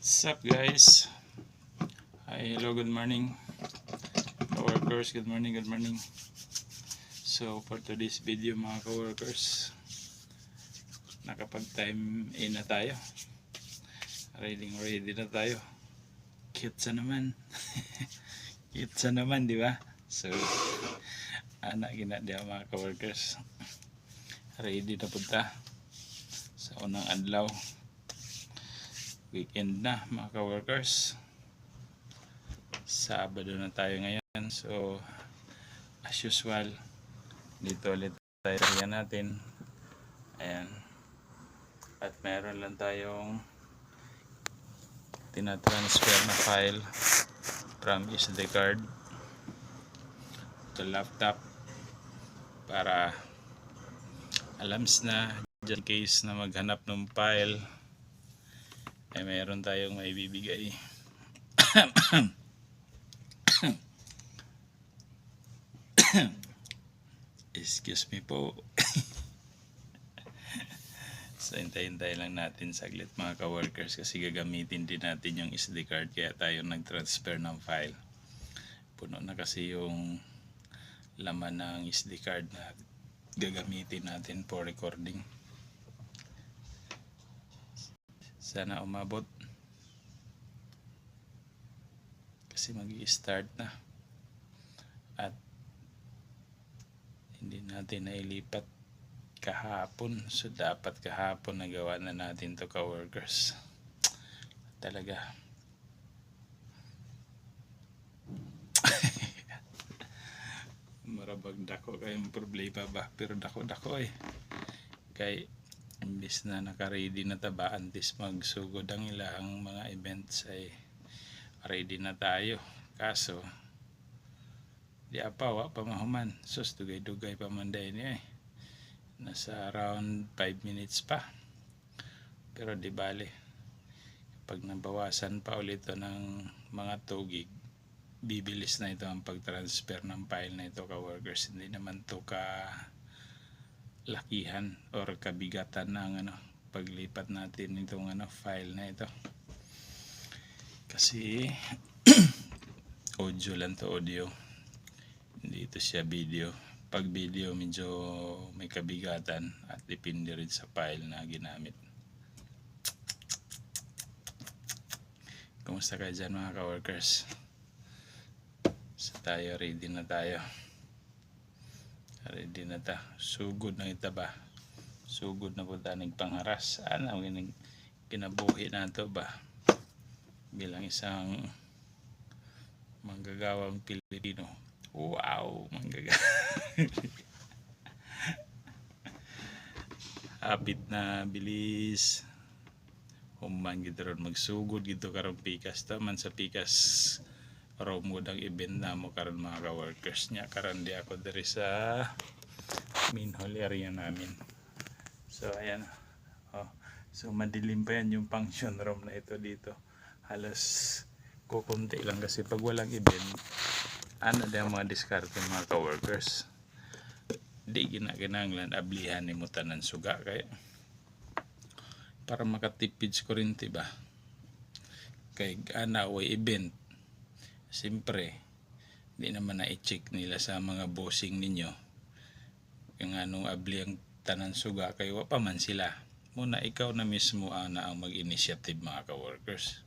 What's up guys? Hi, hello, good morning coworkers, good morning. So for today's video mga coworkers, nakapag time in na tayo, ready na tayo. Cute sa naman. Cute sa naman, di ba? So anak gina diya mga coworkers, ready na punta sa unang adlaw. Weekend na mga ka-workers, Sabado na tayo ngayon. So as usual, dito ulit tayo yan natin. Ayan. At meron lang tayong tinatransfer na file from SD card to laptop para alams na just in case na maghanap ng file ay mayroon tayong maibibigay. Excuse me po. So hintay-hintay lang natin saglit mga ka-workers kasi gagamitin din natin yung SD card kaya tayo nag-transfer ng file. Puno na kasi yung laman ng SD card na gagamitin natin for recording. Sana umabot kasi mag-i-start na at hindi natin nailipat kahapon, so dapat kahapon nagawa na natin to ka-workers. Talaga marabag dako kayong problema ba, pero dako eh kay imbis na naka-ready na taba antes magsugod ang ilang mga events ay ready na tayo, kaso di apawa pamahuman sus dugay-dugay pa man dahil niya nasa around 5 minutes pa, pero di bale pag nabawasan pa ulit ito ng mga 2 gig bibilis na ito ang pag-transfer ng file na ito ka-workers. Hindi naman to ka lakihan or kabigatan ng paglipat natin itong file na ito kasi audio lang to, audio, hindi ito siya video. Pag video medyo may kabigatan at depende rin sa file na ginamit. Kumusta kayo dyan mga ka-workers? So tayo, ready na tayo. Ready na ta. Sugod na ita ba? Sugod na po tayo nagpangharas. Ano kinabuhi na ito ba? Bilang isang manggagawang Pilipino. Wow! Manggagawang. Hapit na bilis. Human gito ron magsugod gito karong pikas. Taman sa pikas Romo ang event na mo karon mga ka-workers niya. Karon di ako dari sa main hall area namin. So ayan. So madilim pa yan yung function room na ito dito. Halos kukunti lang kasi pag walang event din ang mga diskarte mga ka-workers. Di ginaginanglan ablihan ni mo tanan suga kay para makatipid sa kuryente ba. Kay way event. Siyempre, di naman na-i-check nila sa mga bossing ninyo kung anong abli ang tanan suga kay wa pa man sila. Muna ikaw na mismo ang mag-initiative mga ka-workers.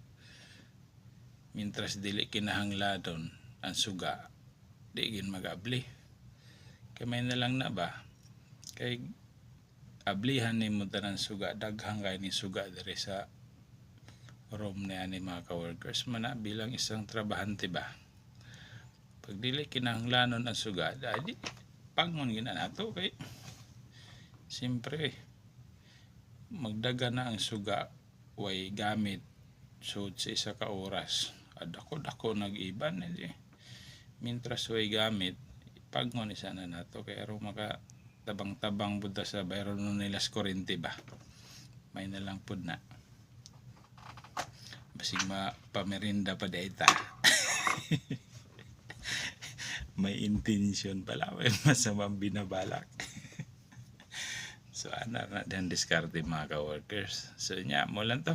Mintras dili kinahangladon ang suga, di gin mag-abli. Kay may na lang na ba? Kay ablihan ni mo tanan suga, daghang kay ni suga diri sa room na yan mga ka-workers mana bilang isang trabahante ba. Pag dili kinahanglanon ang suga, di pangon gina nato kay siyempre magdaga na ang suga way gamit sud sa isa ka oras. Dako nag-iban mintras way gamit pangon isa na nato kay aron maka tabang-tabang buta sa bayron nila sa kuryente ba. May na lang pud na basig pamerinda pa data. May intention pala, may masamang binabalak. So ana na din diskarte mga ka-workers. So nya mo lang to.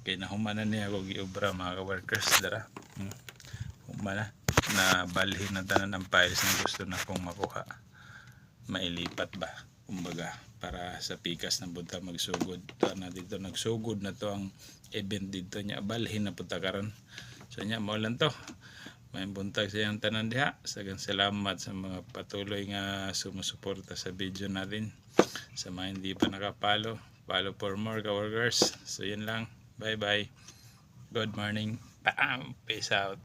Kay nahumanan niya ako giobra mga ka-workers dara. Humana na balhin na tanan ang files na gusto na kong makuha. Mailipat ba? Kumbaga para sa pikas na bunta magsugod. To na dito nagsugod na to ang event dito nya balhin na punta karon. So nya mo lang to. May buntag sa iyang tanan diha. Sagang salamat sa mga patuloy nga sumusuporta sa video natin. Sa mga hindi pa nakapalo, follow for more ka-workers. So yun lang. Bye bye. Good morning. Peace out.